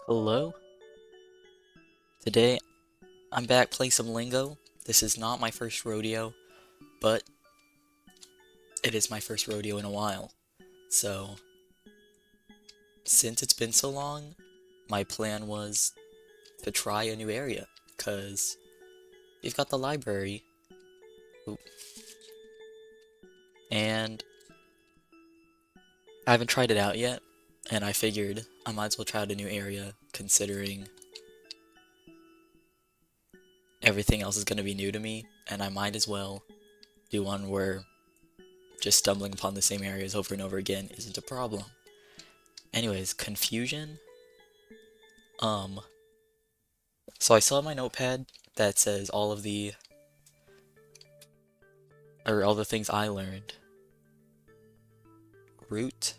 Hello. Today I'm back playing some Lingo. This is not my first rodeo, but it is my first rodeo in a while. So, since it's been so long, my plan was to try a new area, because you've got the library, oop, and I haven't tried it out yet, and I figured I might as well try out a new area, considering everything else is going to be new to me, and I might as well do one where just stumbling upon the same areas over and over again isn't a problem. Anyways, confusion. Um, so I saw my notepad that says all the things I learned. Root,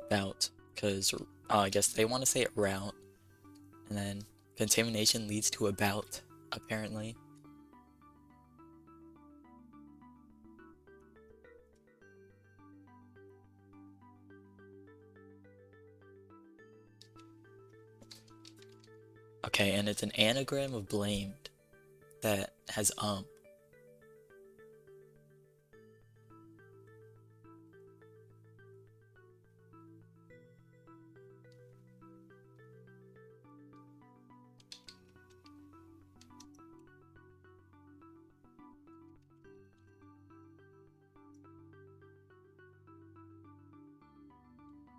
bout, because I guess they want to say it route, and then contamination leads to a bout, apparently. Okay, and it's an anagram of blamed that has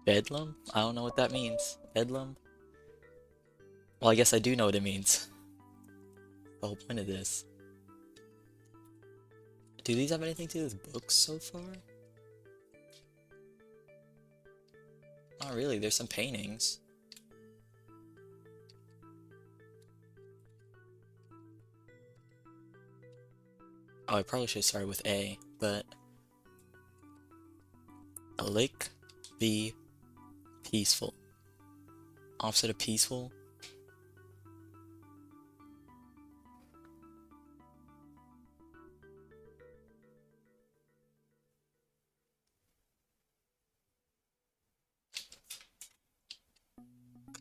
Bedlam? I don't know what that means. Bedlam? Well, I guess I do know what it means. The whole point of this. Do these have anything to do with books so far? Not really, there's some paintings. Oh, I probably should have started with A, but a lick, be peaceful. Opposite of peaceful?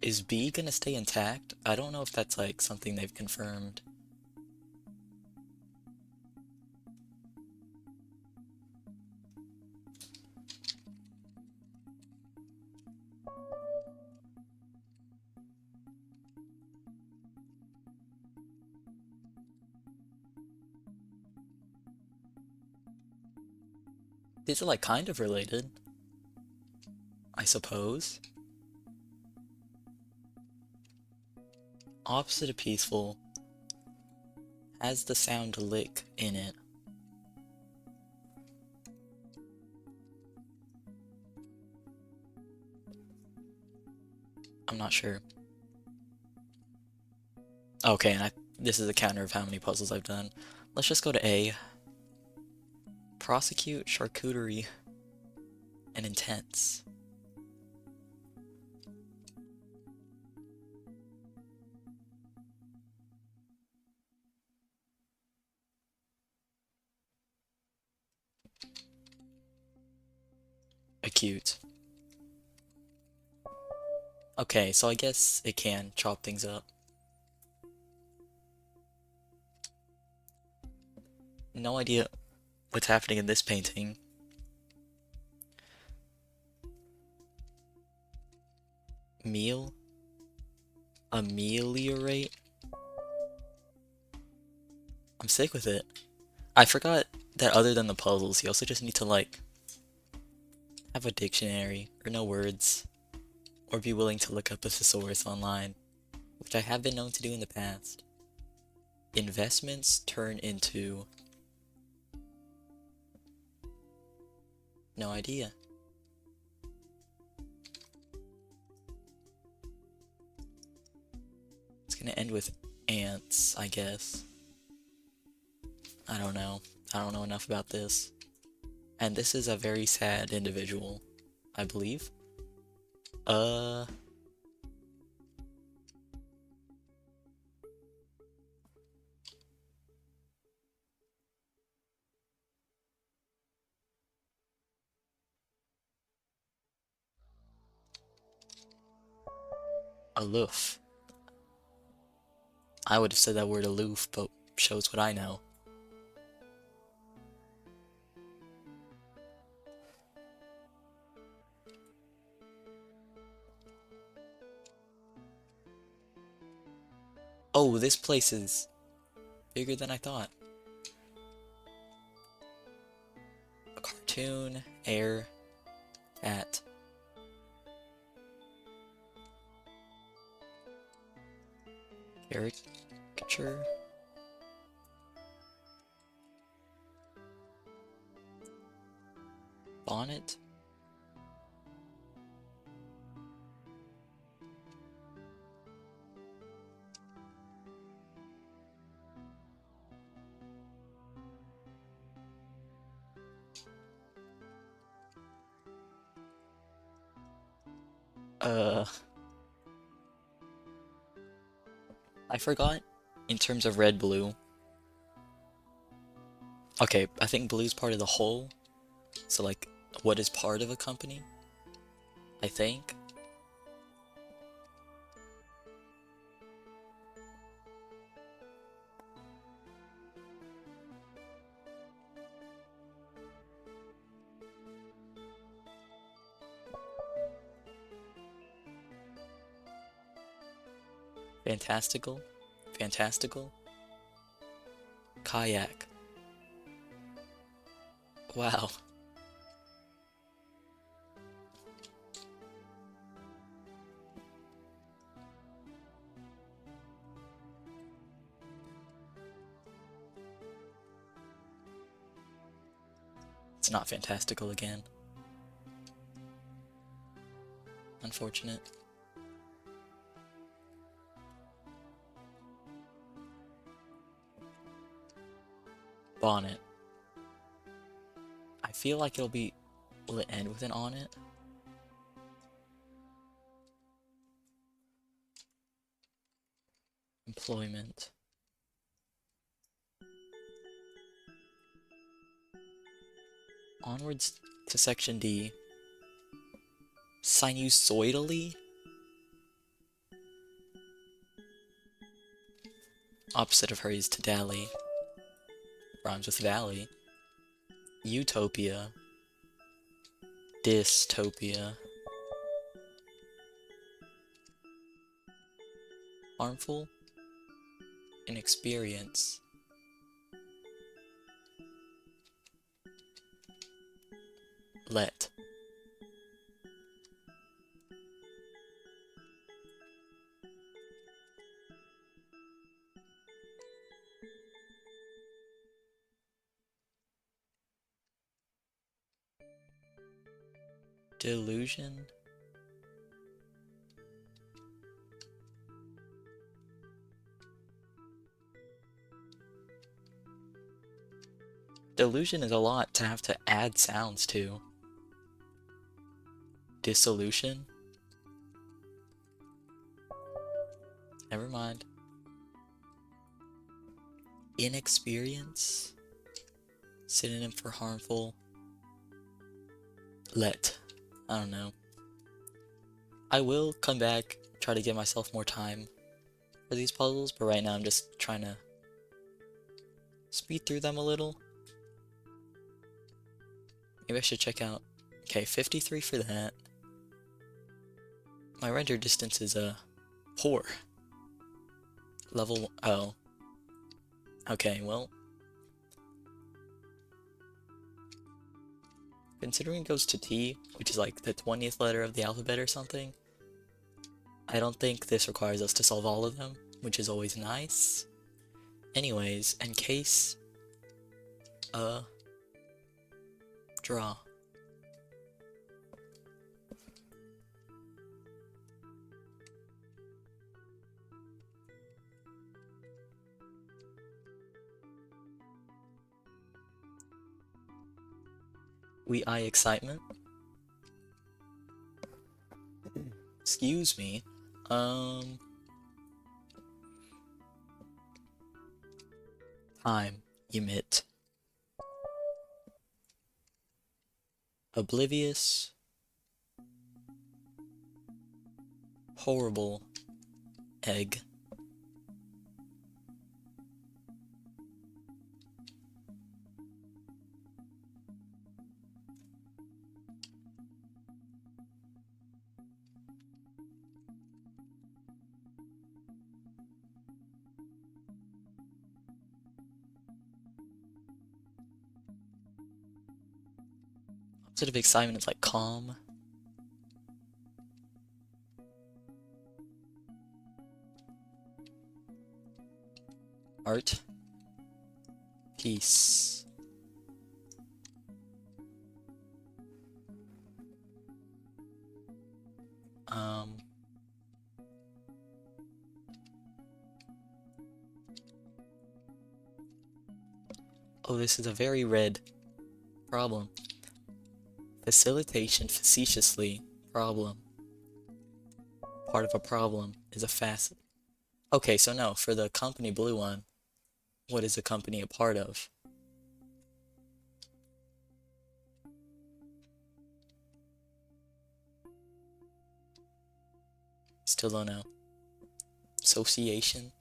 Is B gonna stay intact? I don't know if that's like something they've confirmed. These are like kind of related, I suppose. Opposite of peaceful has the sound lick in it. I'm not sure. Okay, and this is a counter of how many puzzles I've done. Let's just go to A. Prosecute, charcuterie, and intense. Acute. Okay, so I guess it can chop things up. No idea what's happening in this painting. Meal? Ameliorate? I'm sick with it. I forgot that other than the puzzles, you also just need to like have a dictionary or know words or be willing to look up a thesaurus online, which I have been known to do in the past. Investments turn into no idea. It's gonna end with ants, I guess. I don't know. I don't know enough about this. And this is a very sad individual, I believe. Uh, Aloof. I would have said that word aloof, but shows what I know. Oh, this place is bigger than I thought. A cartoon, air, at. Caricature. Bonnet. I forgot in terms of red blue. Okay, I think blue's part of the whole. So like what is part of a company? I think. Fantastical. Fantastical. Kayak. Wow. It's not fantastical again. Unfortunate. Bonnet. I feel like it'll be... Will it end with an on it? Employment. Onwards to section D. Sinusoidally? Opposite of her is to dally. Rhymes with valley. Utopia. Dystopia. Harmful. Inexperience. Let. Delusion. Delusion is a lot to have to add sounds to. Dissolution. Never mind. Inexperience. Synonym for harmful. Let. I don't know. I will come back, try to give myself more time for these puzzles, but right now I'm just trying to speed through them a little. Maybe I should check out... Okay, 53 for that. My render distance is, poor. Level... Oh. Okay, well... Considering it goes to T, which is like the 20th letter of the alphabet or something, I don't think this requires us to solve all of them, which is always nice. Anyways, in case... Draw. We eye excitement. Excuse me. Time. Emit. Oblivious. Horrible. egg. Opposite of excitement is like calm. Art. Peace. Oh, this is a very red problem. Facilitation facetiously. Problem. Part of a problem is a facet. Okay, so no, for the company blue one, what is the company a part of? Still don't know. Association?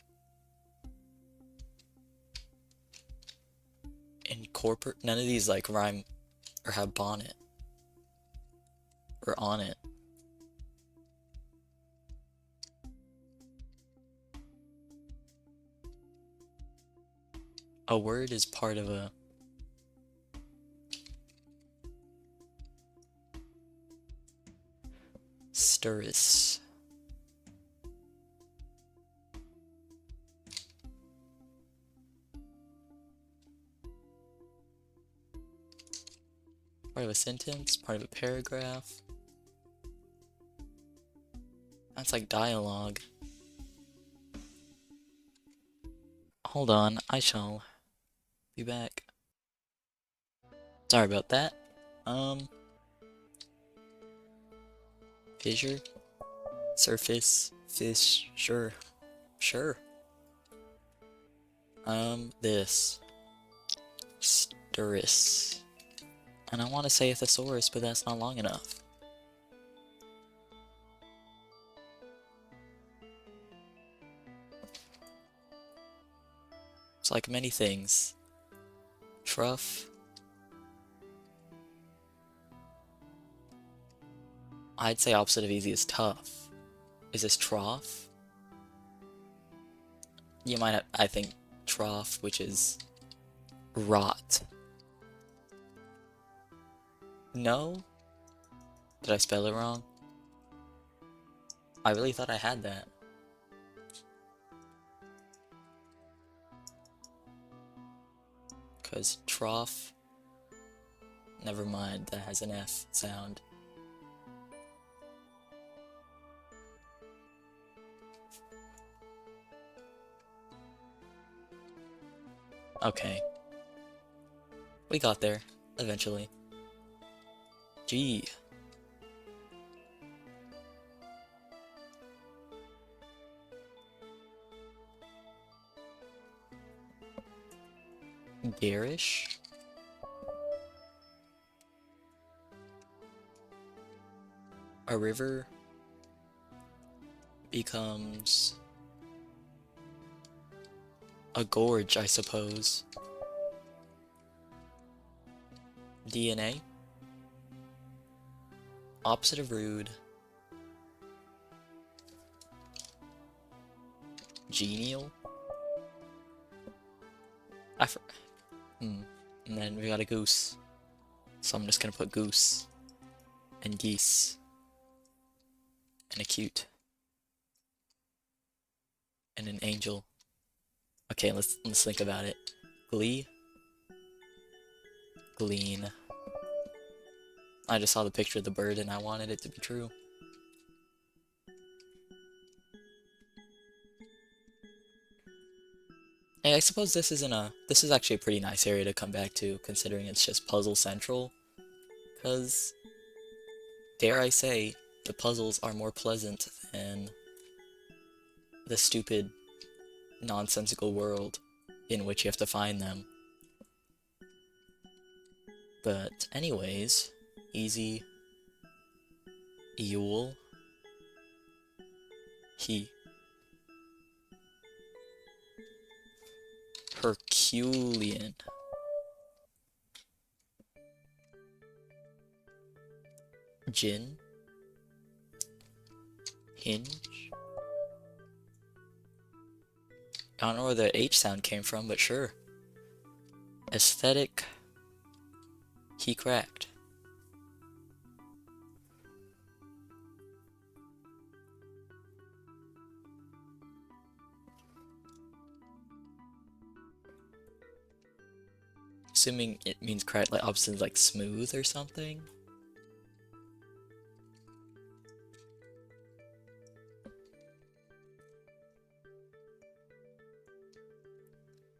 Incorporate? None of these like rhyme or have bonnet. Or on it. A word is part of a... Stirris. Part of a sentence, part of a paragraph. That's like dialogue. Hold on, I shall be back. Sorry about that. Fissure? Surface? Fish? Sure. Sure. This. Stirris. And I want to say a thesaurus, but that's not long enough. It's like many things. Truff. I'd say opposite of easy is tough. Is this trough? You might have, I think, trough, which is rot. No? Did I spell it wrong? I really thought I had that. Because trough... Never mind, that has an F sound. Okay. We got there, eventually. G. Garish? A river becomes a gorge, I suppose. DNA? Opposite of rude. Genial? And then we got a goose. So I'm just gonna put goose. And geese. And a cute. And an angel. Okay, let's think about it. Glee. Glean. I just saw the picture of the bird and I wanted it to be true. Hey, I suppose this is actually a pretty nice area to come back to, considering it's just puzzle central. Cause, dare I say, the puzzles are more pleasant than the stupid, nonsensical world in which you have to find them. But anyways, easy, Yule, he. Herculean. Gin. Hinge. I don't know where the H sound came from, but sure. Aesthetic. He cracked. Assuming it means cracked, like opposite like smooth or something.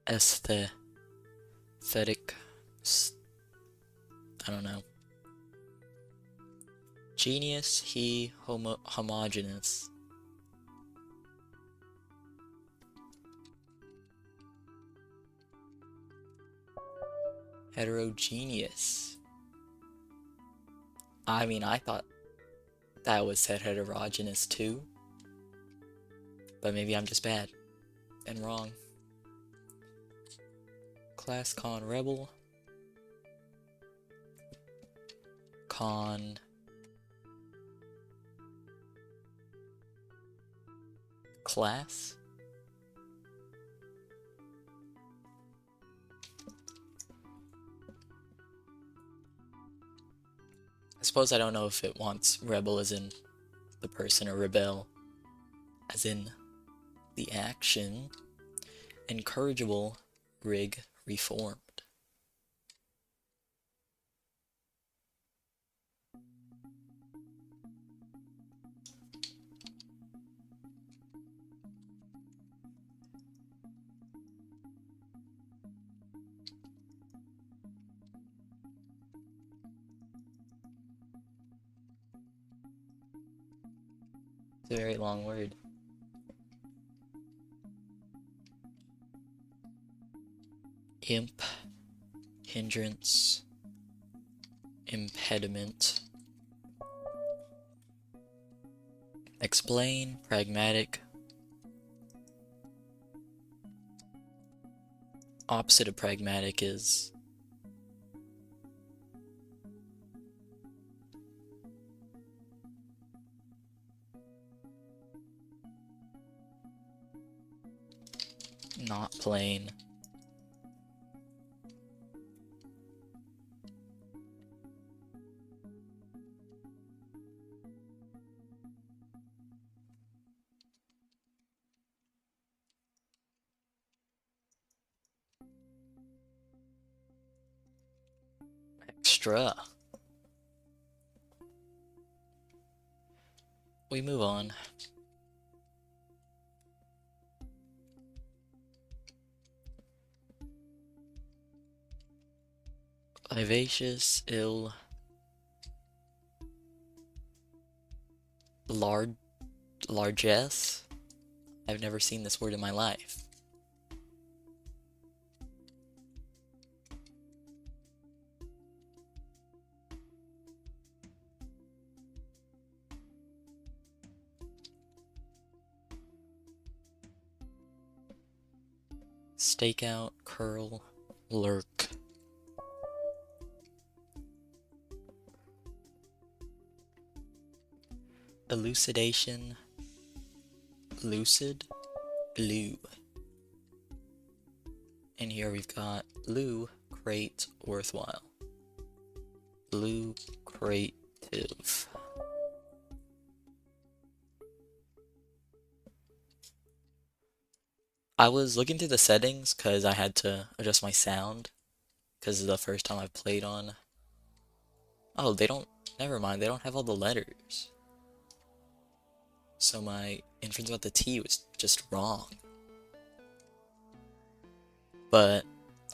Aesthetic. I don't know. Genius, homogeneous. Heterogeneous. I mean, I thought that was said heterogeneous too. But maybe I'm just bad and wrong. Class con rebel. Con class. I suppose I don't know if it wants rebel as in the person or rebel as in the action. Incorrigible, rig, reformed. It's a very long word. Imp, hindrance, impediment. Explain, pragmatic. Opposite of pragmatic is not plain. Extra. We move on. Vivacious, ill, largesse. I've never seen this word in my life. Stakeout, curl, lurk. Elucidation, lucid, blue. And here we've got lucrate, worthwhile. Lucrative. I was looking through the settings because I had to adjust my sound because it's the first time I've played on. Oh, they don't, never mind, they don't have all the letters. So my inference about the T was just wrong. But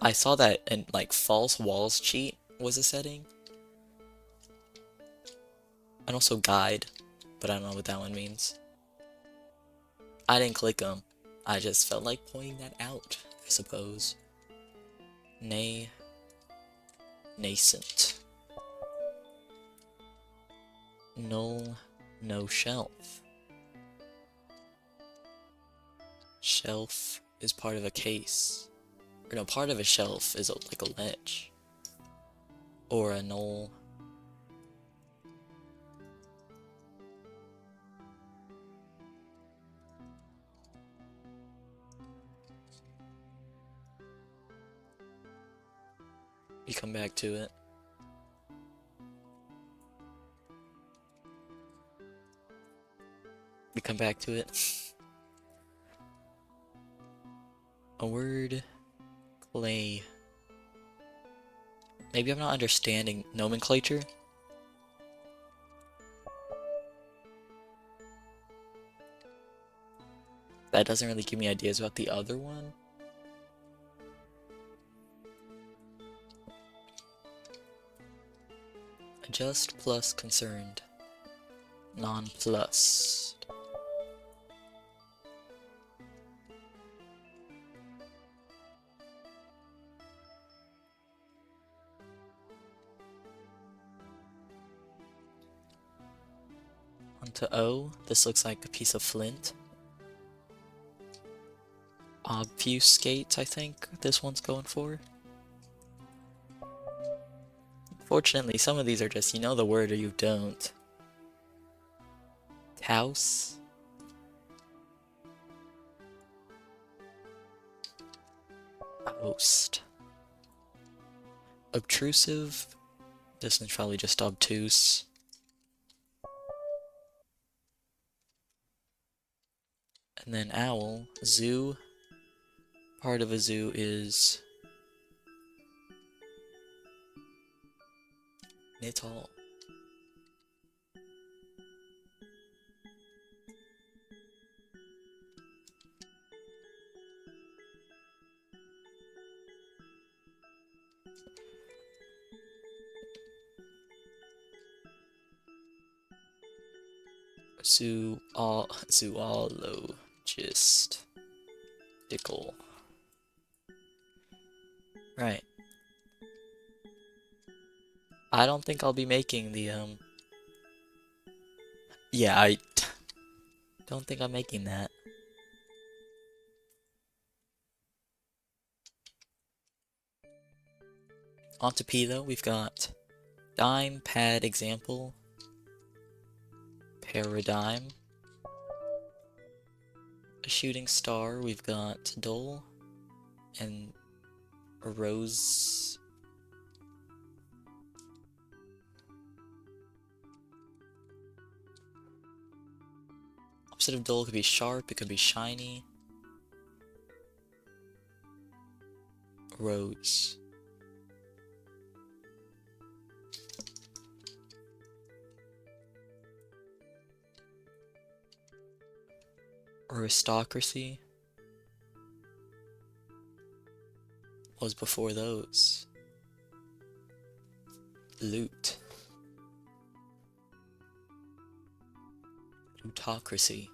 I saw that in like false walls cheat was a setting. And also guide, but I don't know what that one means. I didn't click them. I just felt like pointing that out, I suppose. Nascent. Null, no shelf. Shelf is part of a case. Or no, part of a shelf is like a ledge. Or a knoll. We come back to it. We come back to it. A word. Clay. Maybe I'm not understanding nomenclature. That doesn't really give me ideas about the other one. Adjust plus concerned. Nonplussed. Onto O. This looks like a piece of flint. Obfuscate, I think this one's going for. Fortunately, some of these are just, you know the word or you don't. House. Host. Obtrusive. This one's probably just obtuse. And then owl. Zoo. Part of a zoo is knit all. Zoologist. Dickle. Right. I don't think I'll be making the, yeah, I don't think I'm making that. On to P though, we've got dime, pad, example, paradigm, a shooting star, we've got dull, and a rose. Opposite of dull could be sharp, it could be shiny. Rose. Aristocracy was before those. Loot. Plutocracy.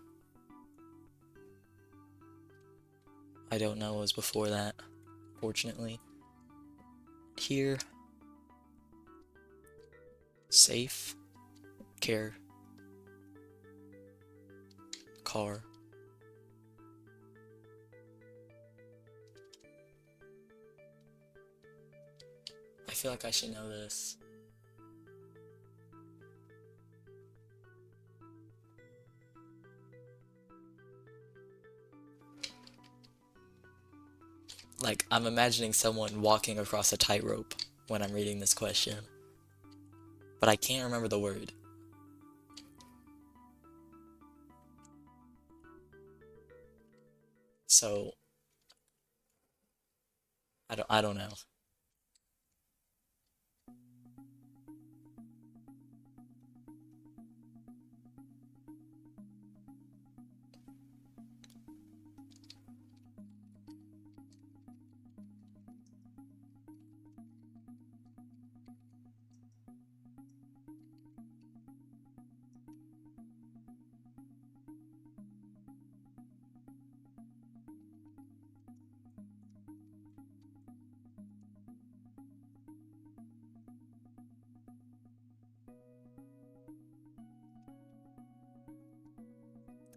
I don't know what was before that, fortunately. Here. Safe. Care. Car. I feel like I should know this. Like, I'm imagining someone walking across a tightrope when I'm reading this question. But I can't remember the word. So, I don't know.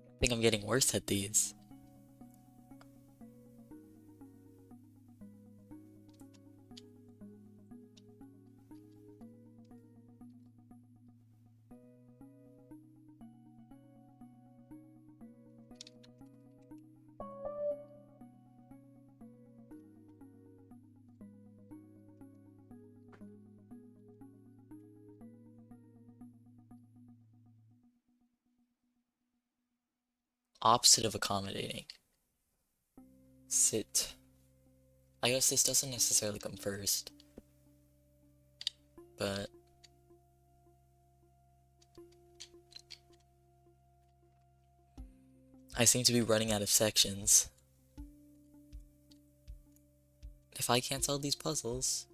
I think I'm getting worse at these. Opposite of accommodating. Sit. I guess this doesn't necessarily come first, but I seem to be running out of sections. If I can't solve these puzzles,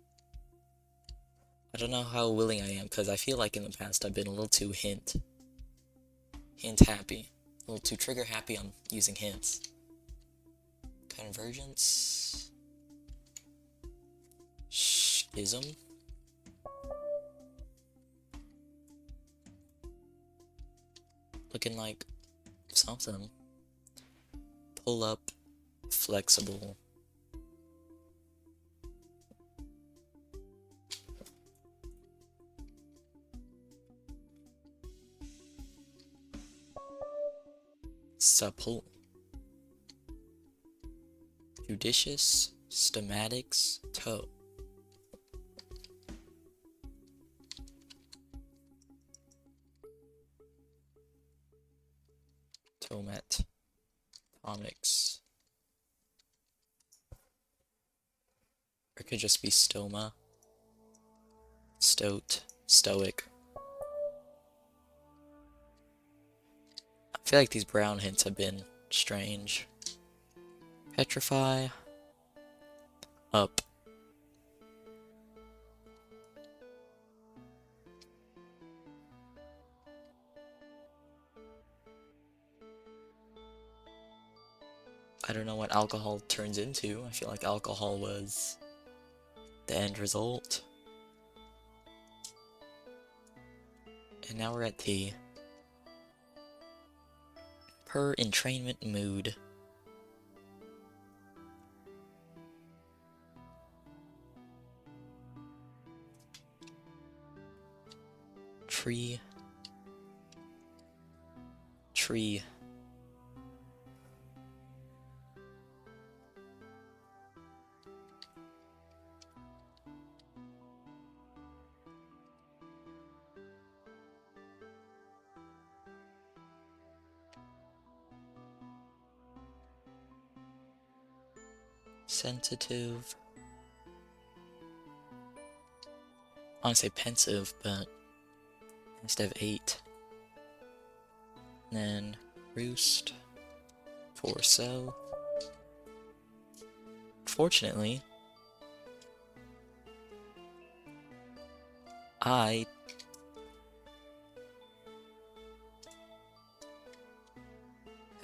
I don't know how willing I am, because I feel like in the past I've been a little too hint happy. A little too trigger happy on using hints. Convergence. Schism. Looking like something. Pull up. Flexible. Supple. Judicious. Stomatics. Toe. Tomet. Tonics. Or it could just be stoma. Stoat. Stoic. I feel like these brown hints have been strange. Petrify. Up. I don't know what alcohol turns into. I feel like alcohol was the end result. And now we're at T. Per entrainment mood. Tree. Tree. Sensitive. I want to say pensive, but instead of 8. And then roost. Torso. Fortunately, I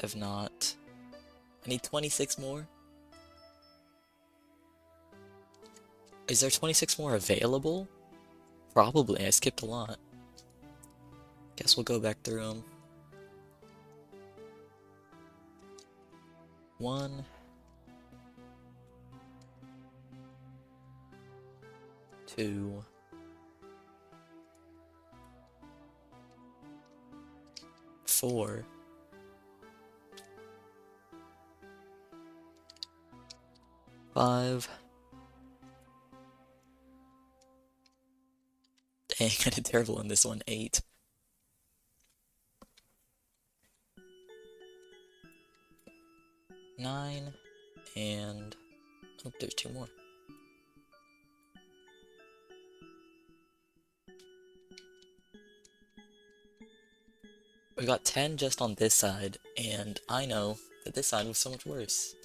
have not. I need 26 more. Is there 26 more available? Probably. I skipped a lot. Guess we'll go back through them. 1. 2. 4. 5. Dang, I did terrible in this one. 8. 9. And oh, there's 2 more. We got 10 just on this side, and I know that this side was so much worse.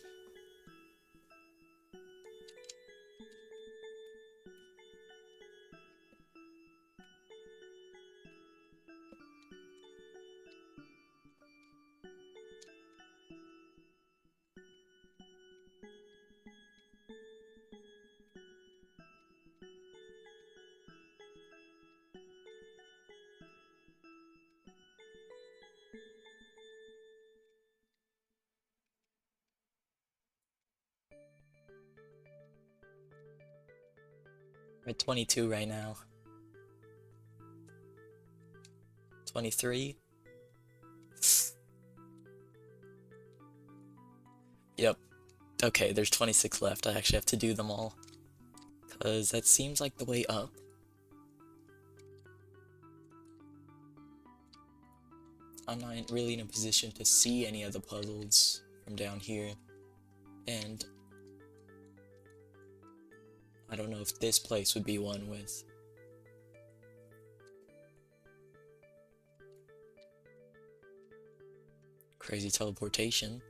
We're at 22 right now. 23. Yep. Okay, there's 26 left. I actually have to do them all. Because that seems like the way up. I'm not really in a position to see any of the puzzles from down here, and I don't know if this place would be one with crazy teleportation.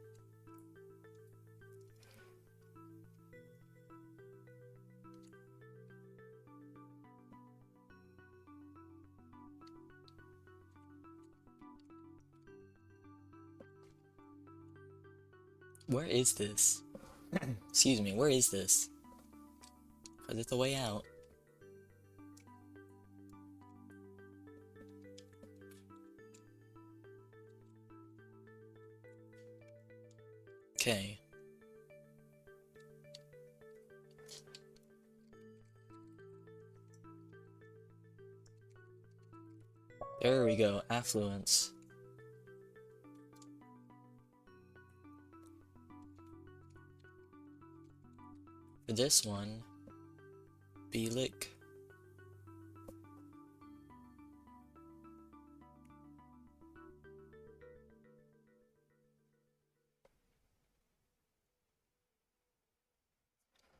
Where is this? Excuse me, where is this? Because it's a way out. Okay. There we go, affluence. For this one, Bielik.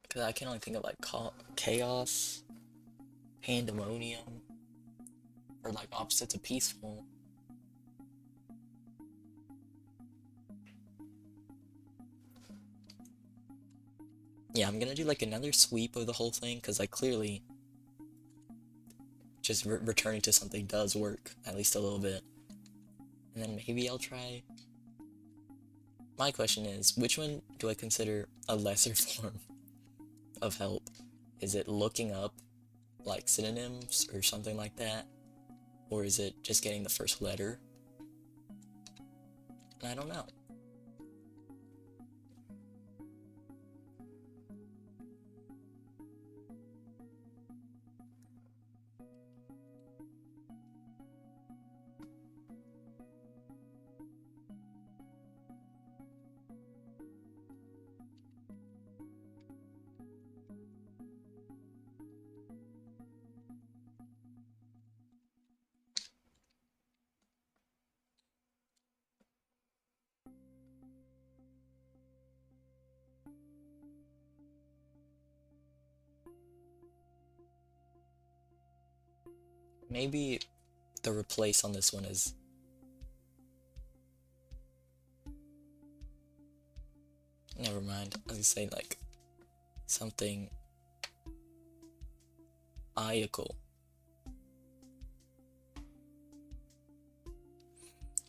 Because I can only think of like chaos, pandemonium, or like opposites of peaceful. Yeah, I'm gonna do like another sweep of the whole thing because I clearly just returning to something does work, at least a little bit. And then maybe I'll try. My question is, which one do I consider a lesser form of help? Is it looking up like synonyms or something like that? Or is it just getting the first letter? I don't know. Maybe the replace on this one is... Never mind. I was gonna say like something iacal.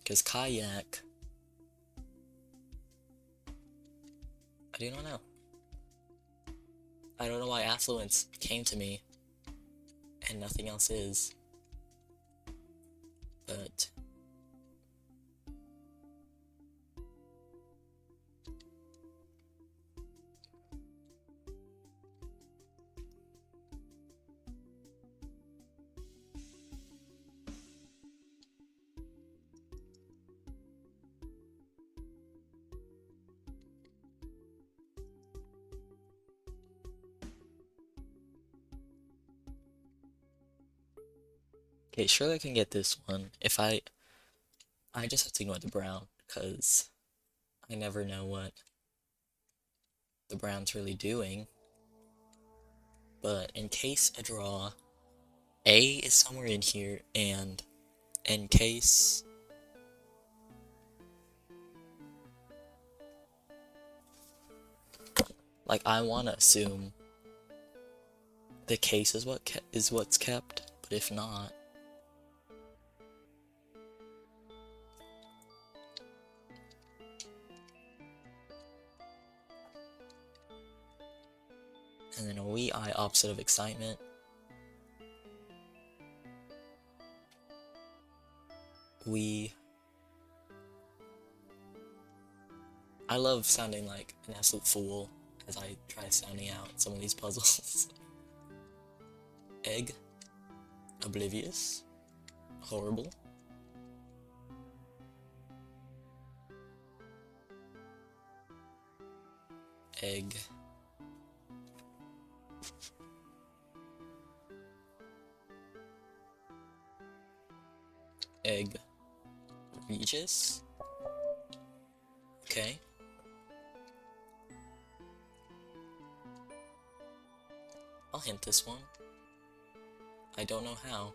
Because kayak... I do not know. I don't know why affluence came to me and nothing else is. But okay, surely I can get this one. If I just have to ignore the brown, because I never know what the brown's really doing. But in case I draw, A is somewhere in here, and in case... Like, I want to assume the case is what's kept, but if not... And then a wee eye, opposite of excitement. I love sounding like an absolute fool as I try sounding out some of these puzzles. Egg. Oblivious. Horrible. Egg. Egg. Regis? Okay. I'll hint this one. I don't know how.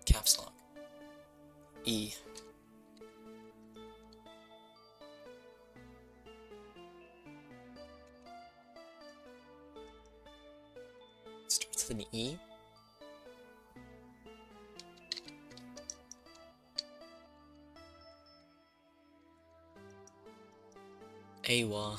Caps lock. E. Starts with an E? Awa.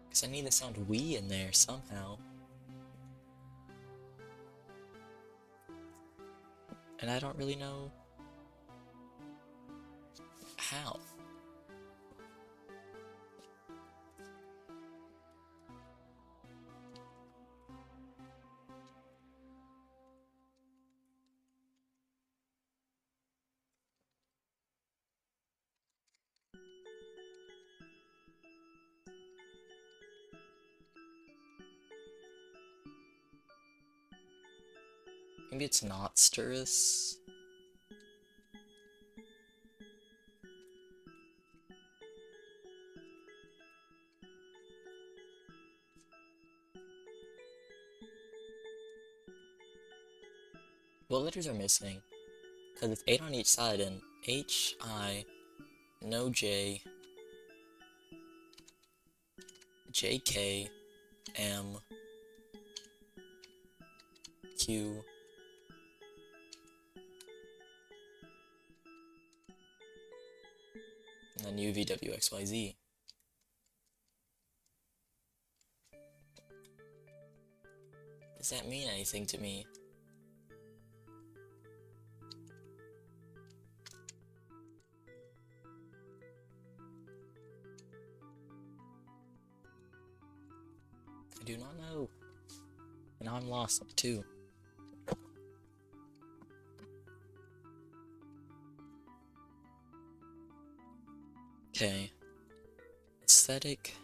Because I need the sound we in there somehow. And I don't really know how. Maybe it's not stirrus. What letters are missing? Because it's 8 on each side, and H, I, no J, J, K, M, Q, and then U, V, W, X, Y, Z. Does that mean anything to me? I do not know. And now I'm lost too. Okay. Aesthetic.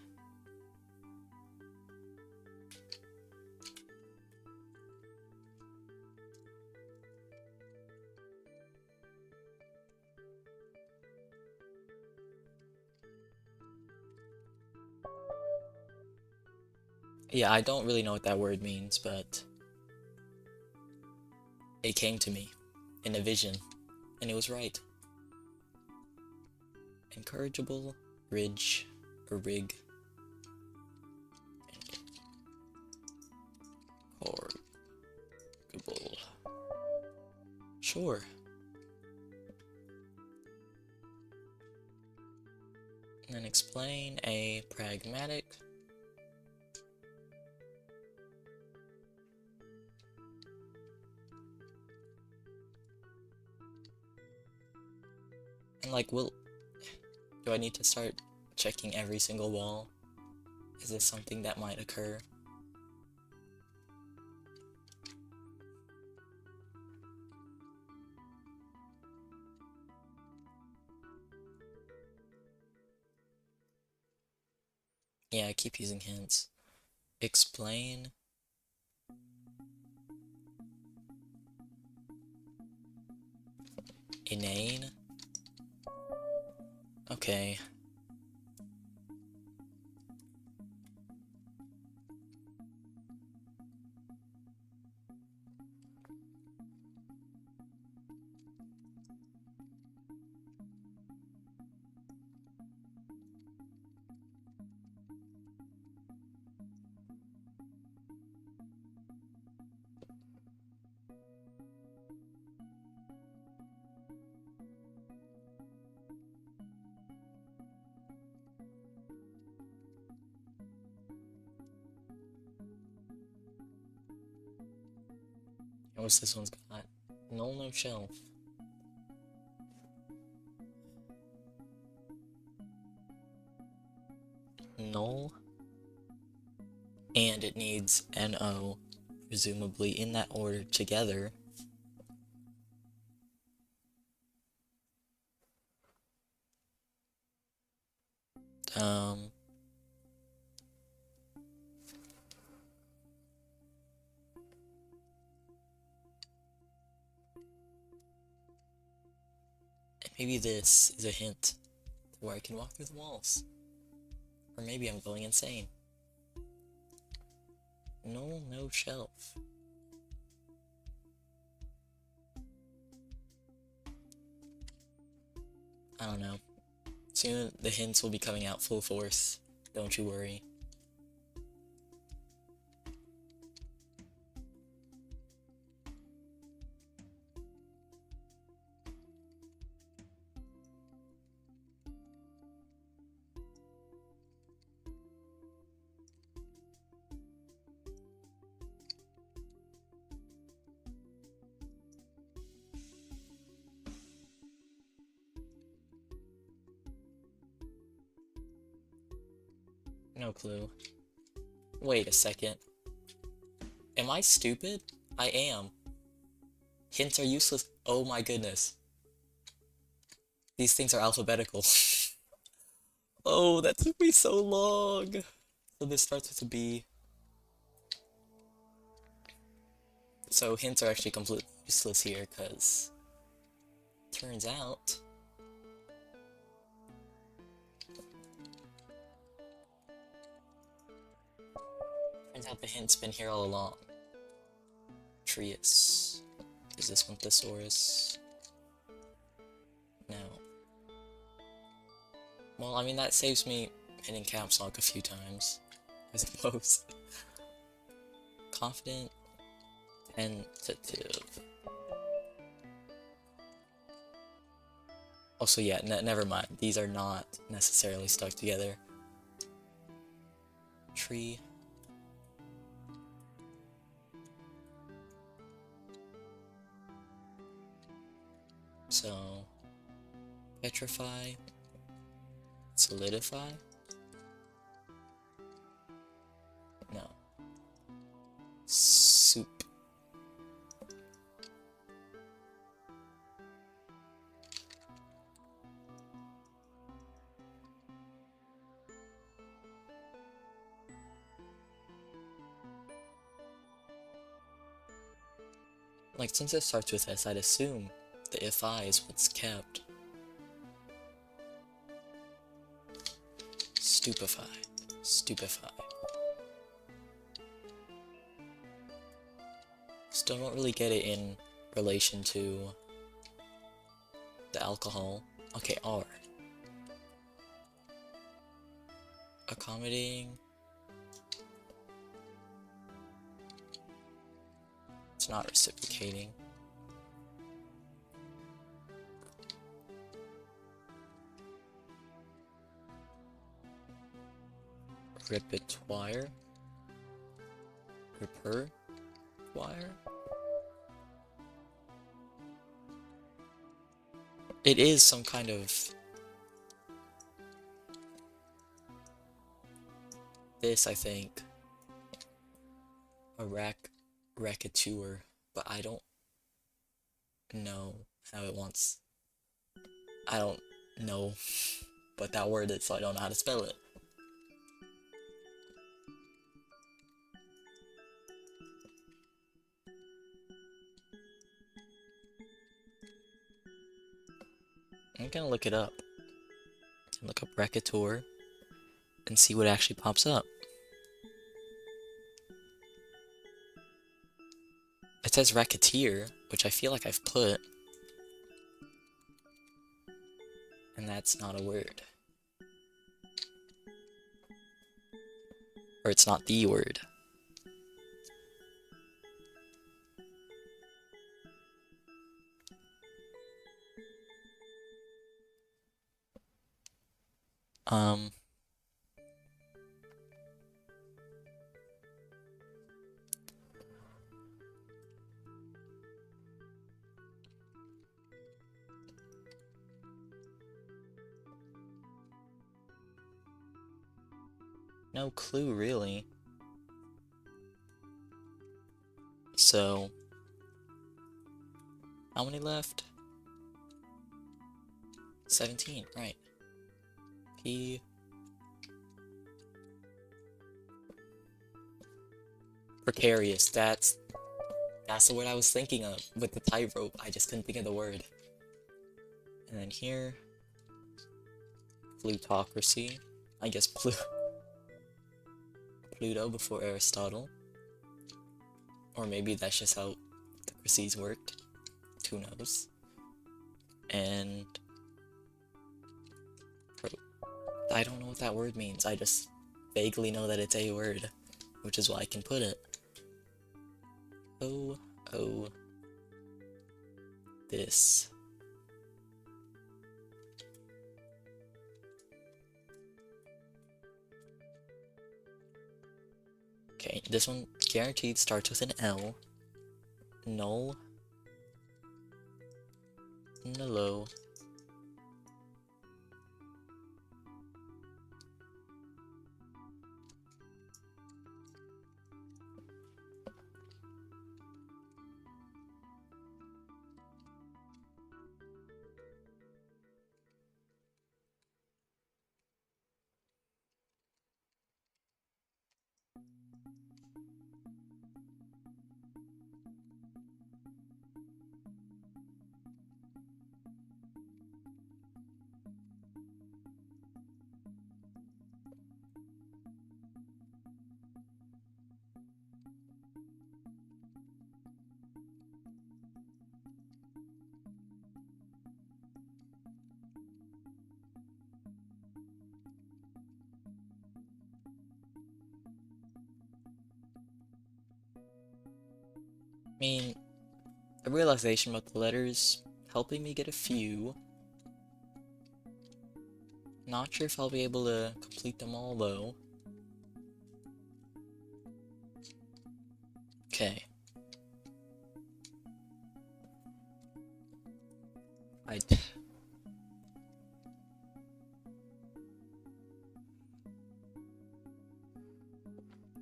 Yeah, I don't really know what that word means, but it came to me in a vision, and it was right. Incorrigible, ridge, or rig. Incorrigible. Sure. And then explain a pragmatic. And like, do I need to start checking every single wall? Is this something that might occur? Yeah, I keep using hints. Explain. Inane. Okay. And what's this one's got? Null, no shelf. Null. And it needs NO, presumably in that order together. Um, maybe this is a hint where I can walk through the walls. Or maybe I'm going insane. No shelf. I don't know. Soon the hints will be coming out full force. Don't you worry. No clue. Wait a second. Am I stupid? I am. Hints are useless. Oh my goodness. These things are alphabetical. Oh, that took me so long. So this starts with a B. So hints are actually completely useless here, because turns out the hint's been here all along. Trius. Is this one thesaurus? No. Well, I mean, that saves me hitting caps lock a few times, I suppose. Confident, tentative. Also, yeah, never mind. These are not necessarily stuck together. Tree. So, petrify, solidify? No. Soup. Like, since it starts with S, I'd assume the if I is what's kept. Stupefy. Stupefy. Still don't really get it in relation to the alcohol. Okay, R. Accommodating. It's not reciprocating. Repertoire? Repertoire? It is some kind of... this, I think. A racketeur, but I don't know how it wants. I don't know what that word is, so I don't know how to spell it. I'm gonna look it up. Look up racketeur and see what actually pops up. It says racketeer, which I feel like I've put, and that's not a word. Or it's not the word. No clue, really. So, how many left? 17, right. P Precarious, that's the word I was thinking of with the tightrope. I just couldn't think of the word. And then here, plutocracy. I guess Pluto before Aristotle. Or maybe that's just how the crises worked. Who knows? And I don't know what that word means. I just vaguely know that it's a word, which is why I can put it. Oh, this. Okay, this one guaranteed starts with an L. Null. Nullo. I mean, a realization about the letters helping me get a few. Not sure if I'll be able to complete them all though. Okay.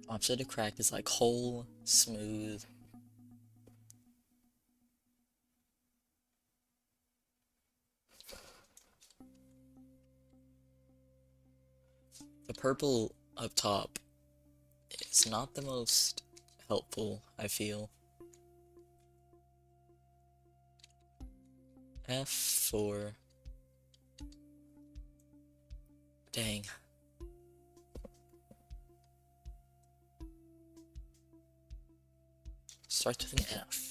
Opposite of cracked is like whole, smooth. The purple up top is not the most helpful, I feel. F for... Dang. Starts with an F.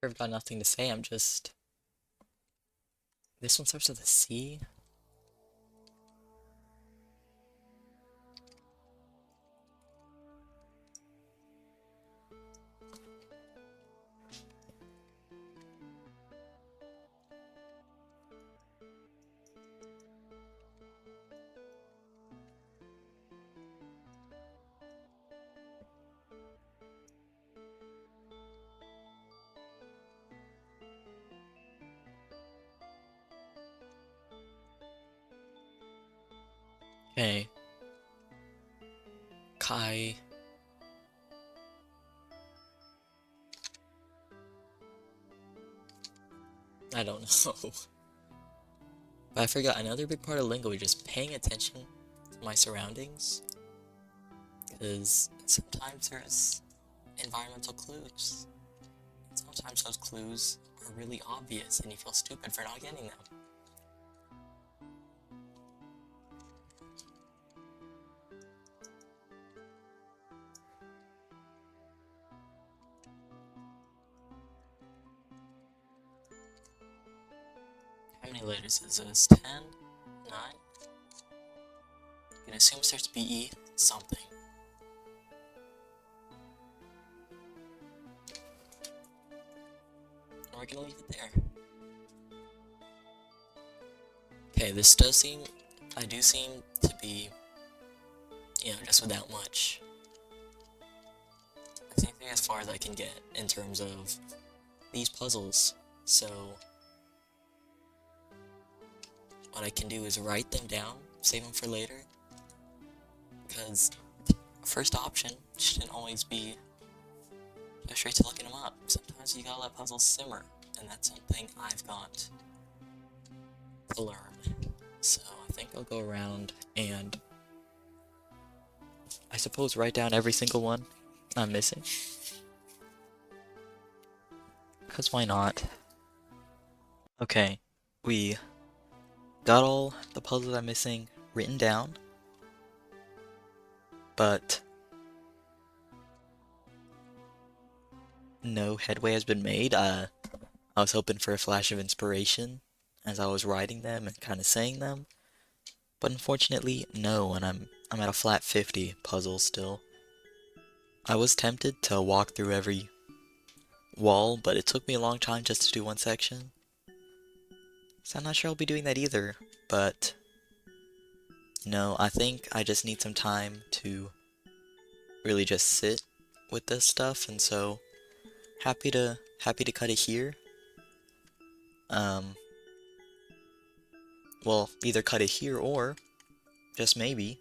I've got nothing to say, I'm just... This one starts with a C? Okay. Kai. I don't know. But I forgot another big part of Lingo is just paying attention to my surroundings. Because sometimes there's environmental clues. Sometimes those clues are really obvious and you feel stupid for not getting them. How many letters is this? 10? 9? I'm gonna assume it starts BE something. And we're gonna leave it there. Okay, this does seem, I do seem to be, just without much. I think as far as I can get in terms of these puzzles. So what I can do is write them down, save them for later, because first option shouldn't always be go straight to looking them up. Sometimes you gotta let puzzles simmer, and that's something I've got to learn. So I think I'll go around and I suppose write down every single one I'm missing. Because why not? Okay, we got all the puzzles I'm missing written down, but no headway has been made. I was hoping for a flash of inspiration as I was writing them and kind of saying them, but unfortunately, no, and I'm at a flat 50 puzzle still. I was tempted to walk through every wall, but it took me a long time just to do one section. So I'm not sure I'll be doing that either, but no, I think I just need some time to really just sit with this stuff, and so happy to cut it here. Well, either cut it here or just maybe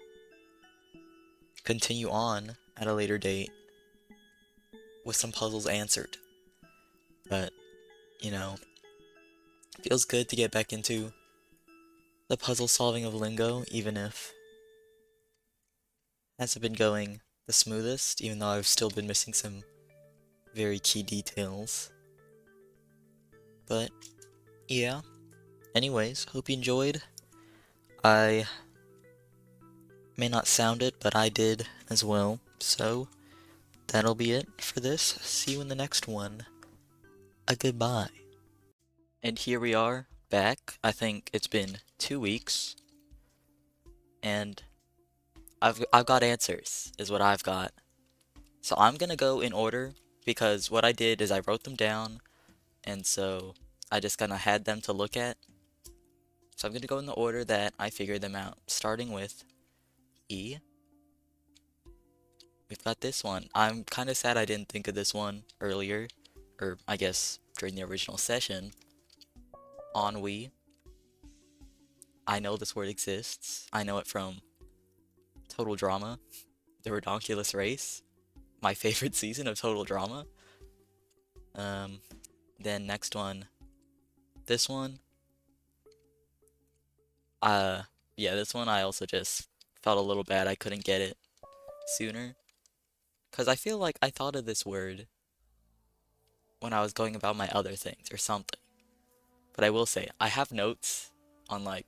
continue on at a later date with some puzzles answered. But, feels good to get back into the puzzle solving of Lingo, even if it hasn't been going the smoothest, even though I've still been missing some very key details. But, yeah. Anyways, hope you enjoyed. I may not sound it, but I did as well. So, that'll be it for this. See you in the next one. A goodbye. And here we are, back. I think it's been 2 weeks. And I've got answers, is what I've got. So I'm gonna go in order, because what I did is I wrote them down, and so I just kinda had them to look at. So I'm gonna go in the order that I figured them out, starting with E. We've got this one. I'm kinda sad I didn't think of this one earlier, or I guess during the original session. Ennui. I know this word exists. I know it from Total Drama, The Redonkulous Race, my favorite season of Total Drama. Then next one, this one. Yeah, this one I also just felt a little bad I couldn't get it sooner. Because I feel like I thought of this word when I was going about my other things or something. But I will say, I have notes on like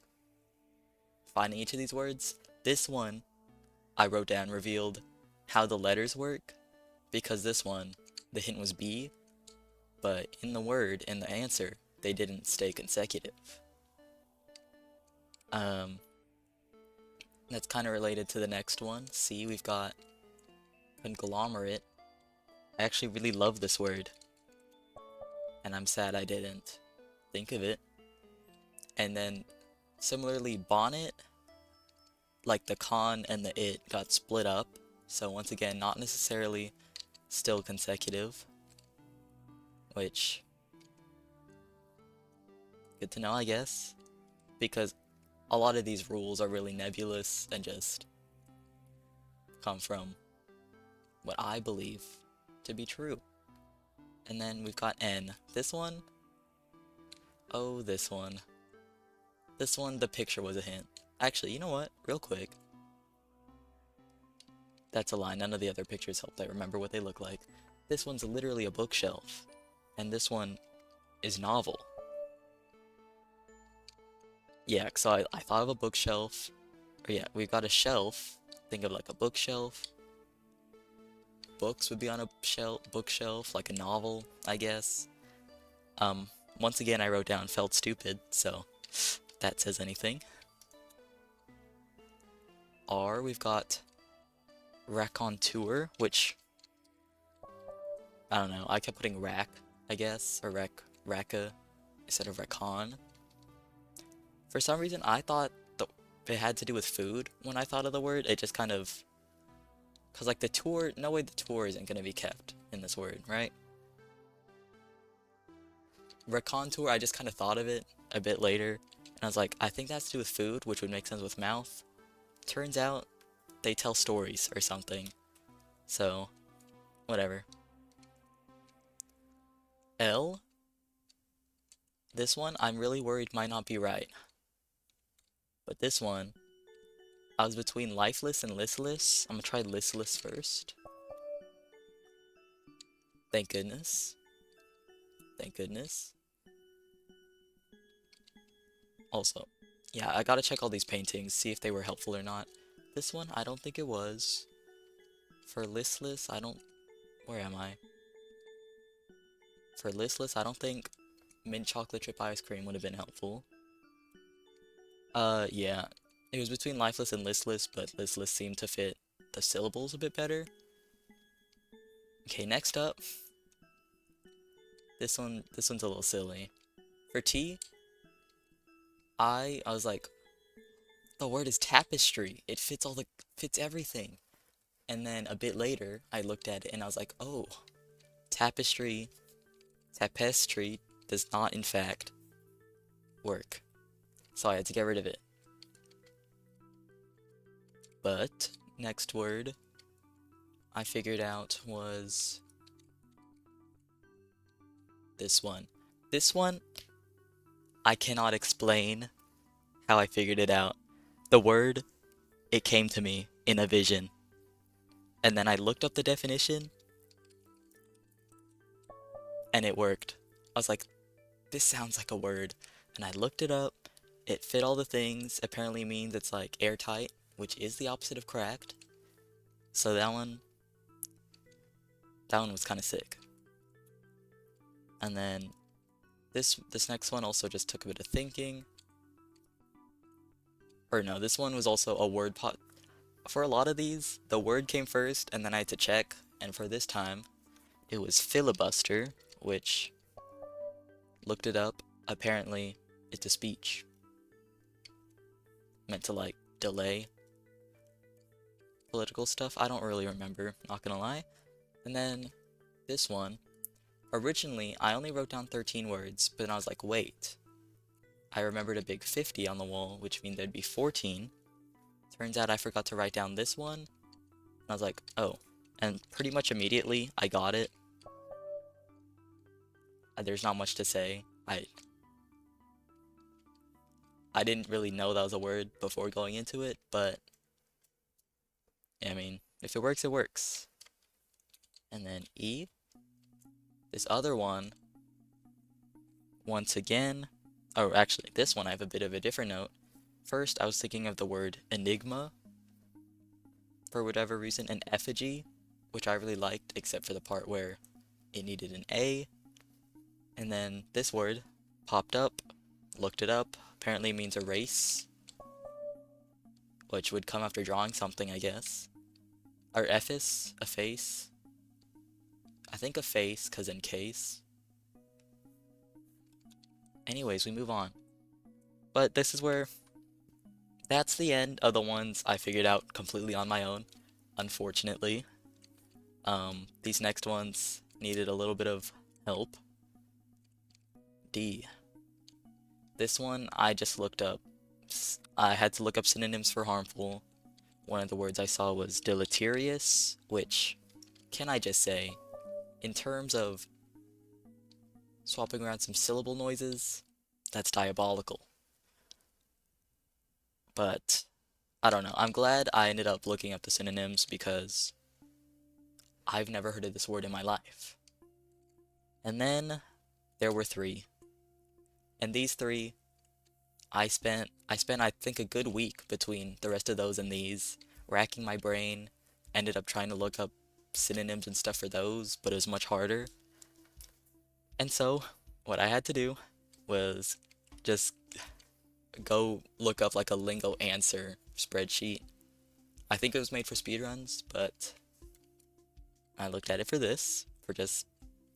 finding each of these words. This one I wrote down revealed how the letters work, because this one, the hint was B, but in the word, in the answer, they didn't stay consecutive. That's kind of related to the next one. C, we've got conglomerate. I actually really love this word, and I'm sad I didn't think of it. And then, similarly, bonnet, like the con and the it got split up, so once again, not necessarily still consecutive, which, good to know, I guess, because a lot of these rules are really nebulous and just come from what I believe to be true. And then we've got N. This one, oh, this one. This one, the picture was a hint. Actually, you know what? Real quick. That's a lie. None of the other pictures helped I remember what they look like. This one's literally a bookshelf. And this one is novel. Yeah, so I thought of a bookshelf. Or yeah, we've got a shelf. Think of like a bookshelf. Books would be on a bookshelf, like a novel, I guess. Once again, I wrote down felt stupid, so that says anything. R, we've got raconteur, which, I don't know, I kept putting rack, I guess, or racka instead of racon. For some reason, I thought it had to do with food when I thought of the word. It just kind of, because like the tour, no way the tour isn't going to be kept in this word, right? Raconteur, I just kind of thought of it a bit later, and I was like, I think that's to do with food, which would make sense with mouth. Turns out they tell stories or something. So, whatever. L, this one I'm really worried might not be right. But this one, I was between lifeless and listless. I'm gonna try listless first. Thank goodness. Thank goodness. Also, yeah, I gotta check all these paintings, see if they were helpful or not. This one, I don't think it was. For listless, I don't... Where am I? For listless, I don't think mint chocolate chip ice cream would have been helpful. Yeah. It was between lifeless and listless, but listless seemed to fit the syllables a bit better. Okay, next up. This one's a little silly. For T, I was like, the word is tapestry. It fits everything. And then a bit later, I looked at it and I was like, oh, tapestry does not in fact work. So I had to get rid of it. But next word I figured out was this one. This one, I cannot explain how I figured it out. The word, it came to me in a vision. And then I looked up the definition and it worked. I was like, this sounds like a word. And I looked it up. It fit all the things. Apparently means it's like airtight, which is the opposite of cracked. So that one was kind of sick. And then this next one also just took a bit of thinking. Or no, this one was also a word pot. For a lot of these, the word came first and then I had to check. And for this time, it was filibuster, which looked it up. Apparently, it's a speech meant to like delay political stuff. I don't really remember, not gonna lie. And then this one, originally I only wrote down 13 words, but then I was like, wait, I remembered a big 50 on the wall, which means there'd be 14. Turns out I forgot to write down this one, and I was like, oh. And pretty much immediately, I got it. There's not much to say. I didn't really know that was a word before going into it, but I mean, if it works, it works. And then E, this other one, once again, oh, actually, this one I have a bit of a different note. First, I was thinking of the word enigma, for whatever reason, an effigy, which I really liked, except for the part where it needed an A. And then this word popped up, looked it up, apparently means erase, which would come after drawing something, I guess. Or efface, efface. I think efface, cause in case. Anyways, we move on. But this is where, that's the end of the ones I figured out completely on my own, unfortunately. These next ones needed a little bit of help. D. This one I just looked up. I had to look up synonyms for harmful. One of the words I saw was deleterious, which, can I just say, in terms of swapping around some syllable noises, that's diabolical. But, I don't know. I'm glad I ended up looking up the synonyms because I've never heard of this word in my life. And then there were three. And these three, I think a good week between the rest of those and these, racking my brain, ended up trying to look up synonyms and stuff for those, but it was much harder. And so, what I had to do was just go look up like a Lingo answer spreadsheet I think it was made for speedruns, but I looked at it for this, for just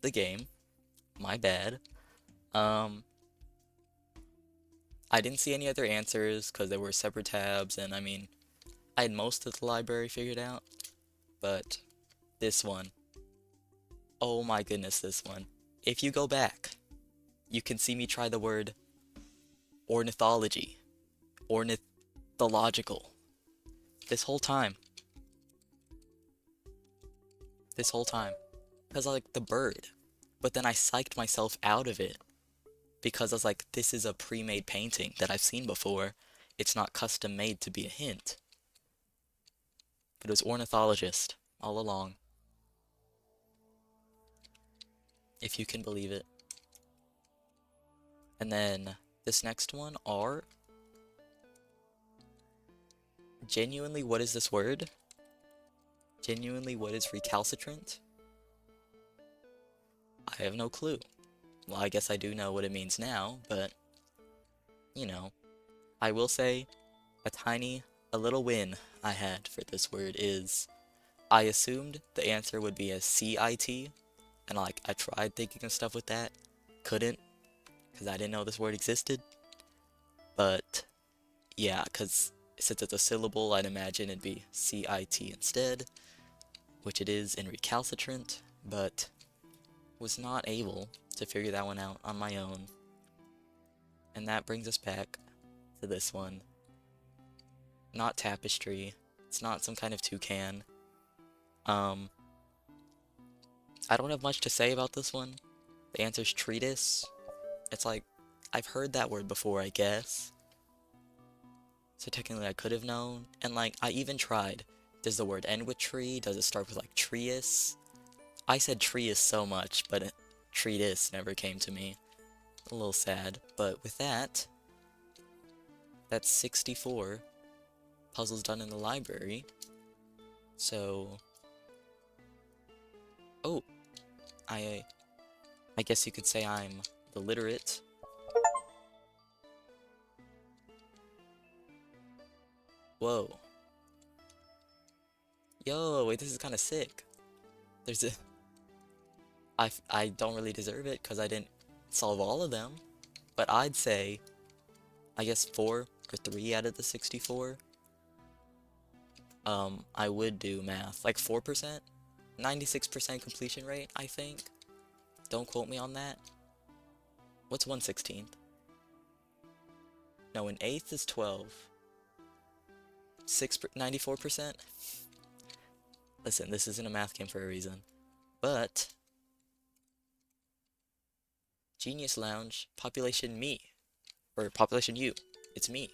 the game. My bad. Um, I didn't see any other answers because there were separate tabs, and I mean, I had most of the library figured out, but this one, oh my goodness, this one. If you go back, you can see me try the word ornithology, ornithological. This whole time. This whole time. Because I like the bird. But then I psyched myself out of it because I was like, this is a pre-made painting that I've seen before. It's not custom made to be a hint. But it was ornithologist all along, if you can believe it. And then this next one, R. Genuinely, what is this word? Genuinely, what is recalcitrant? I have no clue. Well, I guess I do know what it means now, but, you know. I will say, a little win I had for this word is, I assumed the answer would be a CIT, and like, I tried thinking of stuff with that, couldn't, because I didn't know this word existed, but, yeah, because since it's a syllable, I'd imagine it'd be CIT instead, which it is in recalcitrant, but was not able to figure that one out on my own. And that brings us back to this one. Not tapestry. It's not some kind of toucan. I don't have much to say about this one. The answer's treatise. It's like, I've heard that word before, I guess. So technically I could have known. And like, I even tried. Does the word end with tree? Does it start with like treatise? I said treatise so much, but treatise never came to me. A little sad. But with that, that's 64 puzzles done in the library. So, oh, I guess you could say I'm the literate. Whoa. Yo, wait, this is kind of sick. There's a... I don't really deserve it because I didn't solve all of them. But I'd say, I guess 4 or 3 out of the 64. I would do math. Like 4%? 96% completion rate, I think. Don't quote me on that. What's 1/16? No, an eighth is 12. 94%? Listen, this isn't a math game for a reason. But Genius Lounge, population me. Or population you. It's me.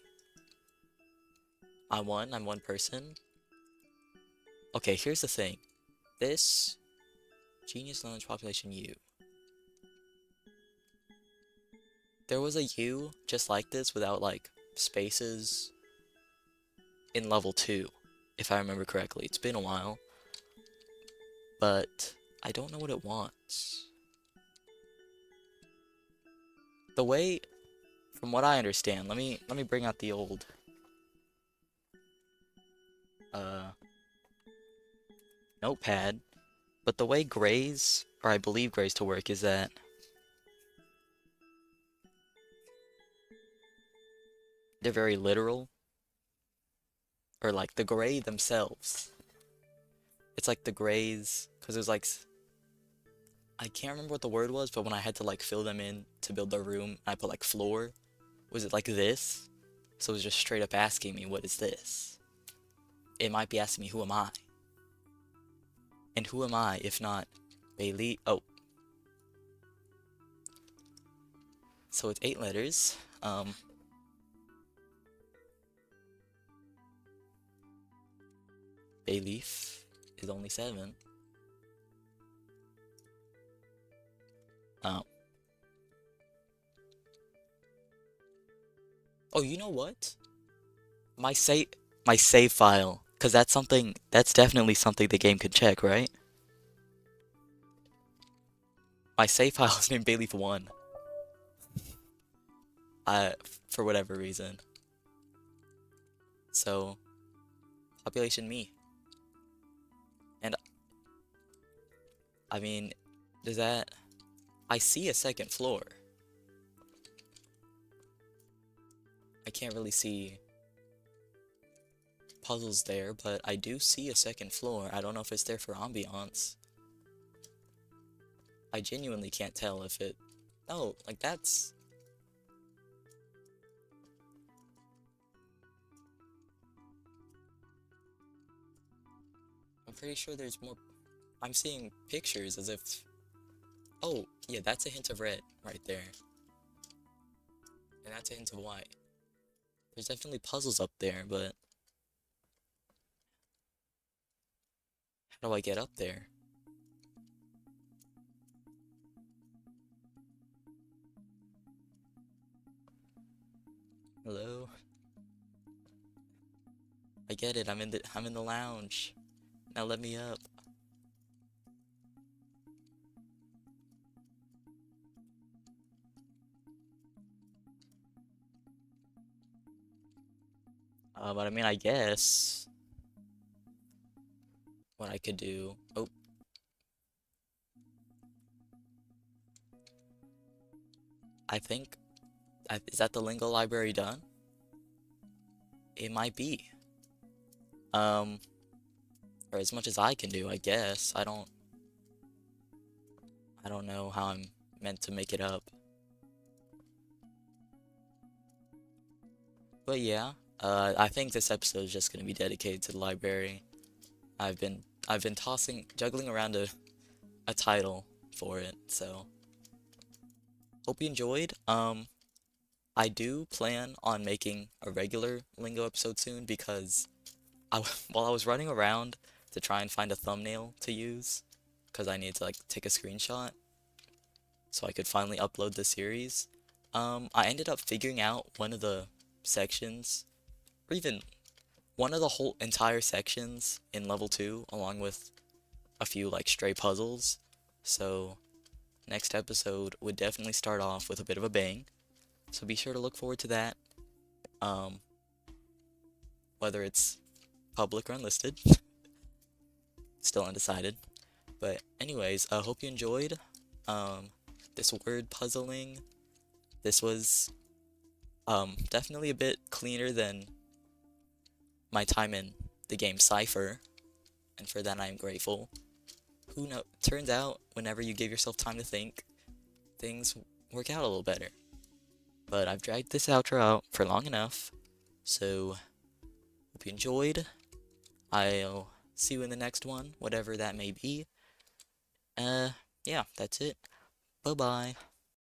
I'm one person. Okay, here's the thing. This Genius Lounge population you. There was a U just like this without like spaces in level 2, if I remember correctly. It's been a while. But I don't know what it wants. The way, from what I understand, let me bring out the old notepad. But the way grays, or I believe grays to work, is that they're very literal. Or like the gray themselves. It's like the grays, because there's like, I can't remember what the word was, but when I had to like fill them in to build the room, I put like floor. Was it like this? So it was just straight up asking me, what is this? It might be asking me, who am I? And who am I if not Bailey? Oh. So it's 8 letters. Bayleaf is only 7. Oh. Oh, you know what? My save file, because that's definitely something the game could check, right? My save file is named Bayleaf 1. For whatever reason. So, Population me. And I mean, does that... I see a second floor. I can't really see puzzles there, but I do see a second floor. I don't know if it's there for ambiance. I genuinely can't tell if it... Oh, like that's... I'm pretty sure there's more... I'm seeing pictures as if... Oh, yeah, that's a hint of red right there. And that's a hint of white. There's definitely puzzles up there, but... How do I get up there? Hello? I get it, I'm in the lounge. Now let me up. But I mean, I guess what I could do. Oh, I think. Is that the Lingo library done? It might be. Um, or as much as I can do, I guess. I don't know how I'm meant to make it up. But yeah, I think this episode is just gonna be dedicated to the library. I've been juggling around a title for it, so hope you enjoyed. I do plan on making a regular Lingo episode soon because while I was running around to try and find a thumbnail to use, because I need to like take a screenshot so I could finally upload the series, I ended up figuring out one of the sections, or even one of the whole entire sections in level 2, along with a few like stray puzzles. So next episode would definitely start off with a bit of a bang. So be sure to look forward to that. Um, whether it's public or unlisted, still undecided. But anyways, I hope you enjoyed um this word puzzling. This was definitely a bit cleaner than my time in the game Cypher, and for that I am grateful. Who knows? Turns out, whenever you give yourself time to think, things work out a little better. But I've dragged this outro out for long enough, so hope you enjoyed. I'll see you in the next one, whatever that may be. Uh, yeah, that's it. Bye-bye.